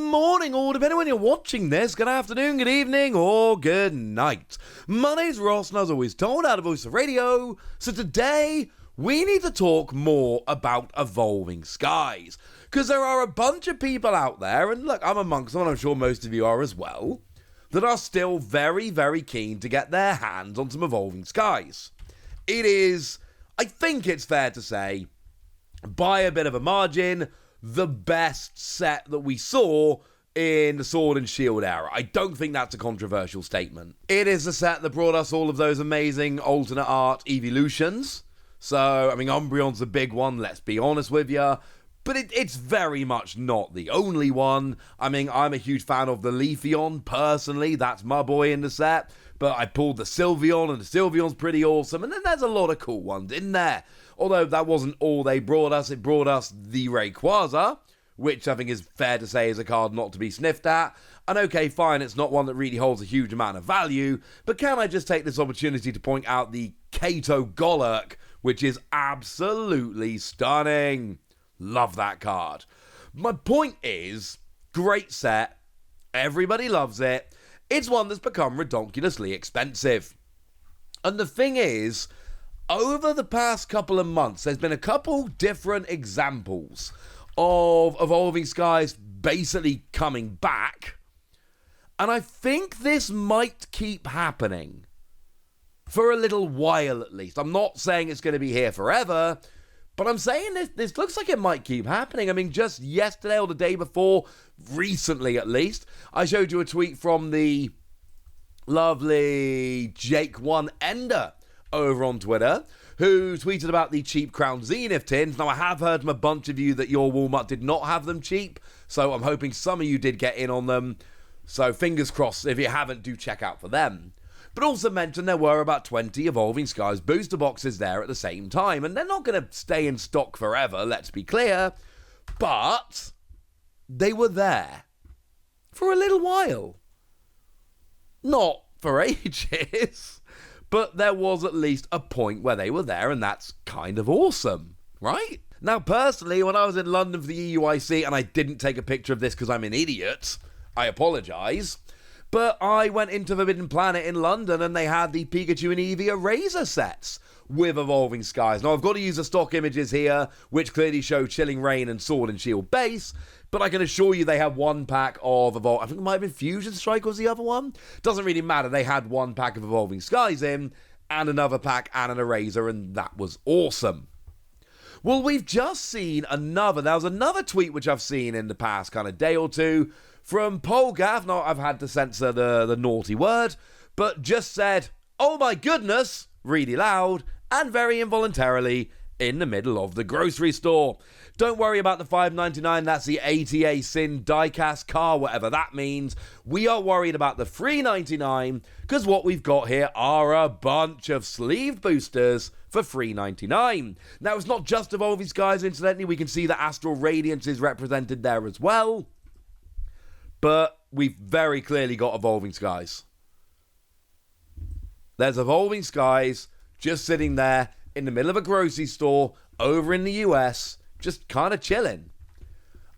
morning, or depending when you're watching this, good afternoon, good evening, or good night. My name's Ross, and as always told, out of Voice of Radio. So today, we need to talk more about Evolving Skies. Because there are a bunch of people out there, and look, I'm amongst them, and I'm sure most of you are as well, that are still very, very keen to get their hands on some Evolving Skies. It is, I think it's fair to say, by a bit of a margin, the best set that we saw in the Sword and Shield era. I don't think that's a controversial statement. It is the set that brought us all of those amazing alternate art evolutions. So, I mean, Umbreon's the big one, let's be honest with you. But it's very much not the only one. I mean, I'm a huge fan of the Leafeon, personally. That's my boy in the set. But I pulled the Sylveon, and the Sylveon's pretty awesome. And then there's a lot of cool ones in there. Although that wasn't all they brought us. It brought us the Rayquaza, which I think is fair to say is a card not to be sniffed at. And okay, fine, it's not one that really holds a huge amount of value. But can I just take this opportunity to point out the Kato Golurk, which is absolutely stunning. Love that card. My point is, great set. Everybody loves it. It's one that's become ridiculously expensive. And the thing is, over the past couple of months, there's been a couple different examples of Evolving Skies basically coming back. And I think this might keep happening. For a little while at least. I'm not saying it's going to be here forever, but I'm saying this looks like it might keep happening. I mean, just yesterday or the day before, recently at least, I showed you a tweet from the lovely Jake1Ender over on Twitter, who tweeted about the cheap Crown Zenith tins. Now, I have heard from a bunch of you that your Walmart did not have them cheap, so I'm hoping some of you did get in on them. So fingers crossed, if you haven't, do check out for them. But also mentioned there were about 20 Evolving Skies booster boxes there at the same time, and they're not going to stay in stock forever, let's be clear, but they were there for a little while. Not for ages, but there was at least a point where they were there, and that's kind of awesome, right? Now, personally, when I was in London for the EUIC, and I didn't take a picture of this because I'm an idiot, I apologise, but I went into Forbidden Planet in London and they had the Pikachu and Eevee Eraser sets with Evolving Skies. Now, I've got to use the stock images here, which clearly show Chilling Reign and Sword and Shield base, but I can assure you they have one pack of I think it might have been Fusion Strike was the other one. Doesn't really matter. They had one pack of Evolving Skies in and another pack and an Eraser, and that was awesome. Well, we've just seen there was another tweet which I've seen in the past kind of day or two from Polgath. Now, I've had to censor the naughty word, but just said, "Oh my goodness," really loud and very involuntarily in the middle of the grocery store. Don't worry about the $5.99, that's the ATA Sin diecast car, whatever that means. We are worried about the $3.99, because what we've got here are a bunch of sleeved boosters for $3.99. Now, it's not just Evolving Skies, incidentally. We can see that Astral Radiance is represented there as well. But we've very clearly got Evolving Skies. There's Evolving Skies just sitting there in the middle of a grocery store over in the US, just kind of chilling.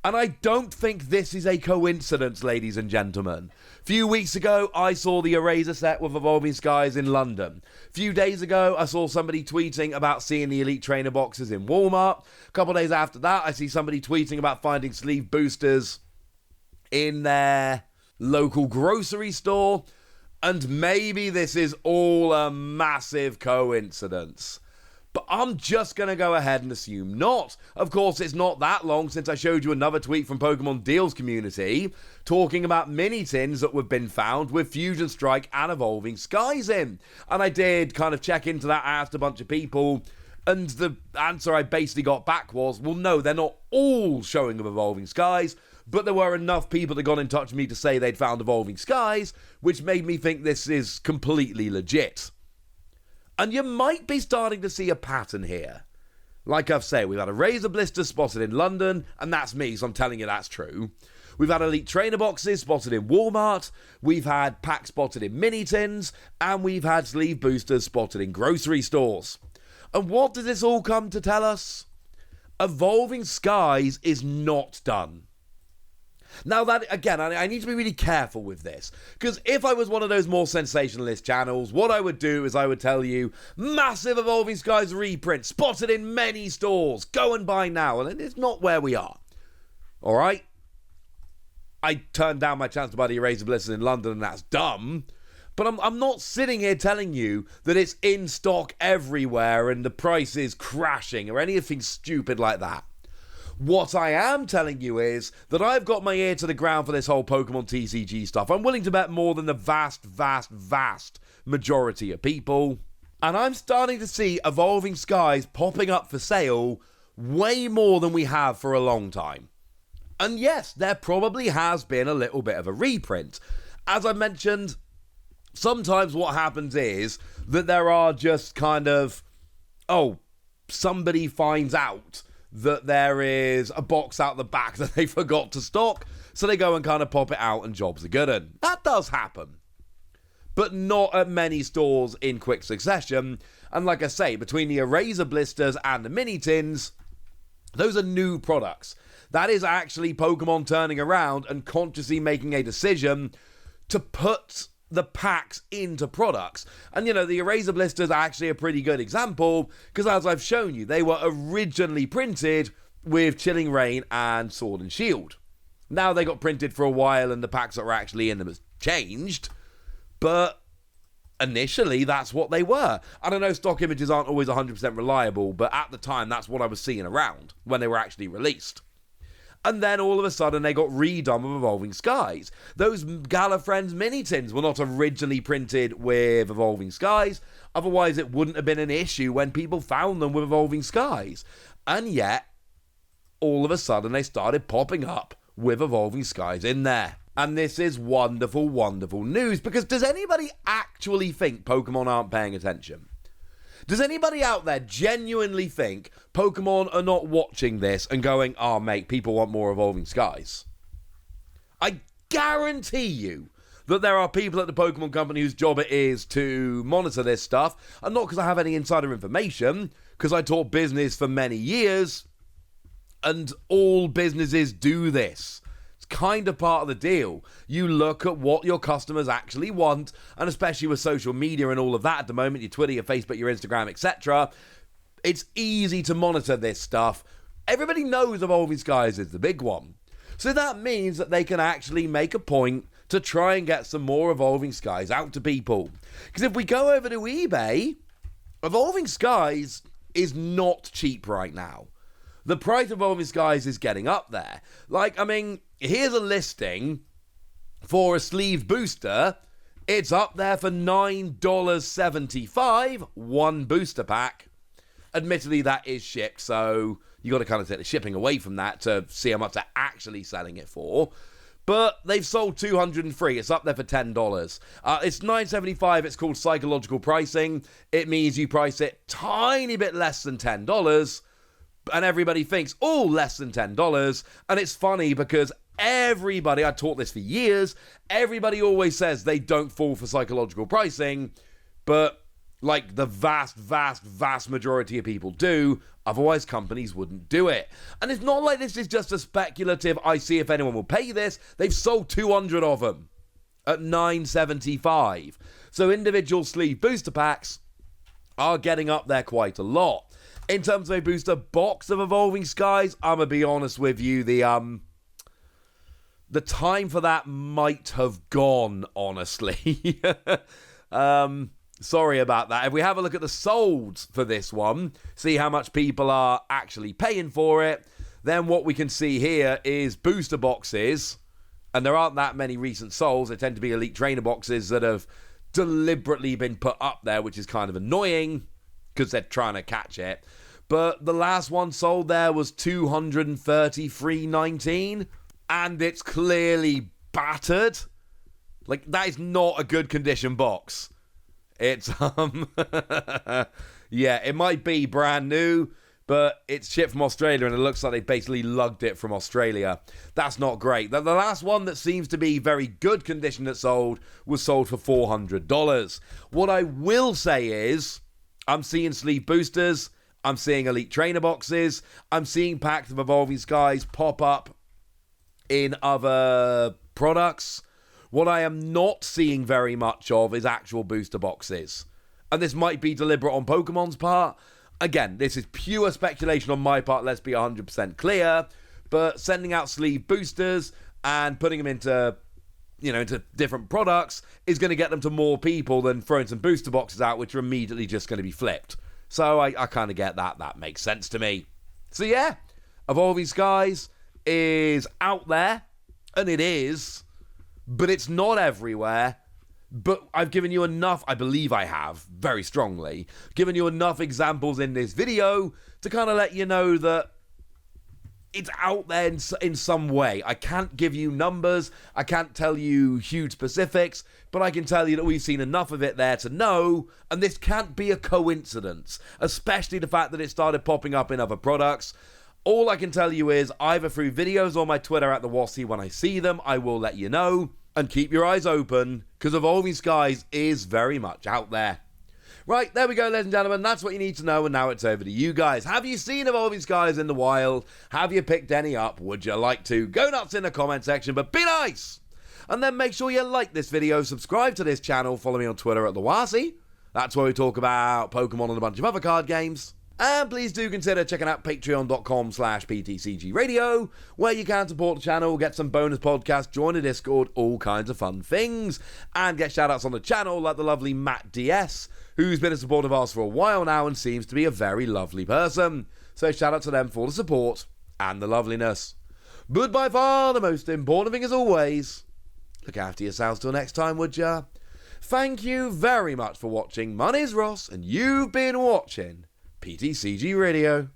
And I don't think this is a coincidence, ladies and gentlemen. A few weeks ago, I saw the Eraser set with Evolving Skies in London. A few days ago, I saw somebody tweeting about seeing the Elite Trainer boxes in Walmart. A couple days after that, I see somebody tweeting about finding sleeve boosters in their local grocery store. And maybe this is all a massive coincidence. But I'm just going to go ahead and assume not. Of course, it's not that long since I showed you another tweet from Pokemon Deals community talking about mini tins that have been found with Fusion Strike and Evolving Skies in. And I did kind of check into that, asked a bunch of people, and the answer I basically got back was, well, no, they're not all showing of Evolving Skies, but there were enough people that got in touch with me to say they'd found Evolving Skies, which made me think this is completely legit. And you might be starting to see a pattern here. Like I've said, we've had a Razor Blister spotted in London, and that's me, so I'm telling you that's true. We've had Elite Trainer boxes spotted in Walmart, we've had packs spotted in mini tins, and we've had sleeve boosters spotted in grocery stores. And what does this all come to tell us? Evolving Skies is not done. Now that, again, I need to be really careful with this, because if I was one of those more sensationalist channels, what I would do is I would tell you, massive Evolving Skies reprint, spotted in many stores, go and buy now, and it's not where we are. Alright? I turned down my chance to buy the Eraser Blisters in London, and that's dumb, but I'm not sitting here telling you that it's in stock everywhere and the price is crashing or anything stupid like that. What I am telling you is that I've got my ear to the ground for this whole Pokemon TCG stuff. I'm willing to bet more than the vast majority of people. And I'm starting to see Evolving Skies popping up for sale way more than we have for a long time. And yes, there probably has been a little bit of a reprint. As I mentioned, sometimes what happens is that there are just kind of, somebody finds out that there is a box out the back that they forgot to stock, so they go and kind of pop it out and jobs are good. And that does happen, but not at many stores in quick succession. And like I say, between the Eraser Blisters and the Mini Tins, those are new products. That is actually Pokemon turning around and consciously making a decision to put the packs into products. And the Eraser Blisters are actually a pretty good example, because as I've shown you, they were originally printed with Chilling Reign and Sword and Shield. Now they got printed for a while and the packs that were actually in them has changed, but initially that's what they were. And I know stock images aren't always 100% reliable, but at the time that's what I was seeing around when they were actually released. And then all of a sudden they got redone with Evolving Skies. Those Gallifrey's Mini Tins were not originally printed with Evolving Skies, otherwise it wouldn't have been an issue when people found them with Evolving Skies. And yet, all of a sudden they started popping up with Evolving Skies in there. And this is wonderful, wonderful news, because does anybody actually think Pokemon aren't paying attention? Does anybody out there genuinely think Pokemon are not watching this and going, oh, mate, people want more Evolving Skies? I guarantee you that there are people at the Pokemon Company whose job it is to monitor this stuff, and not because I have any insider information, because I taught business for many years, and all businesses do this. Kind of part of the deal. You look at what your customers actually want, and especially with social media and all of that at the moment, your Twitter, your Facebook, your Instagram, etc., it's easy to monitor this stuff. Everybody knows Evolving Skies is the big one. So that means that they can actually make a point to try and get some more Evolving Skies out to people. Because if we go over to eBay, Evolving Skies is not cheap right now. The price of Evolving Skies is getting up there. Here's a listing for a sleeve booster. It's up there for $9.75, one booster pack. Admittedly, that is shipped, so you got to kind of take the shipping away from that to see how much they're actually selling it for. But they've sold 203. It's up there for $10. It's $9.75. It's called psychological pricing. It means you price it tiny bit less than $10. And everybody thinks, less than $10. And it's funny because everybody, I taught this for years, everybody always says they don't fall for psychological pricing, but the vast majority of people do, otherwise companies wouldn't do it. And it's not like this is just a speculative, I see if anyone will pay this. They've sold 200 of them at $9.75. So individual sleeve booster packs are getting up there quite a lot. In terms of a booster box of Evolving Skies, I'm going to be honest with you, the time for that might have gone, honestly. Sorry about that. If we have a look at the solds for this one, see how much people are actually paying for it, then what we can see here is booster boxes, and there aren't that many recent solds. They tend to be Elite Trainer boxes that have deliberately been put up there, which is kind of annoying, because they're trying to catch it. But the last one sold there was $233.19, and it's clearly battered. That is not a good condition box. It's yeah, it might be brand new, but it's shipped from Australia, and it looks like they basically lugged it from Australia. That's not great. The last one that seems to be very good condition that sold was sold for $400. What I will say is, I'm seeing sleeve boosters, I'm seeing Elite Trainer boxes, I'm seeing packs of Evolving Skies pop up in other products. What I am not seeing very much of is actual booster boxes. And this might be deliberate on Pokemon's part. Again, this is pure speculation on my part, let's be 100% clear. But sending out sleeve boosters and putting them into different products is going to get them to more people than throwing some booster boxes out, which are immediately just going to be flipped. So I kind of get that. That makes sense to me. So yeah, Evolving Skies is out there, and it is, but it's not everywhere. But I've given you enough, I believe I have, very strongly, given you enough examples in this video to kind of let you know that it's out there in some way. I can't give you numbers, I can't tell you huge specifics, but I can tell you that we've seen enough of it there to know, and this can't be a coincidence, especially the fact that it started popping up in other products. All I can tell you is, either through videos or my Twitter at the Wassy, when I see them, I will let you know. And keep your eyes open, because Evolving Skies is very much out there. Right, there we go, ladies and gentlemen. That's what you need to know, and now it's over to you guys. Have you seen Evolving Skies in the wild? Have you picked any up? Would you like to? Go nuts in the comment section, but be nice! And then make sure you like this video, subscribe to this channel, follow me on Twitter at the Wassy. That's where we talk about Pokemon and a bunch of other card games. And please do consider checking out patreon.com/PTCGradio, where you can support the channel, get some bonus podcasts, join a Discord, all kinds of fun things, and get shoutouts on the channel like the lovely Matt DS, who's been a supporter of ours for a while now and seems to be a very lovely person. So shout out to them for the support and the loveliness. But by far the most important thing as always, look after yourselves till next time, would ya? Thank you very much for watching. My name's Ross, and you've been watching PTCG Radio.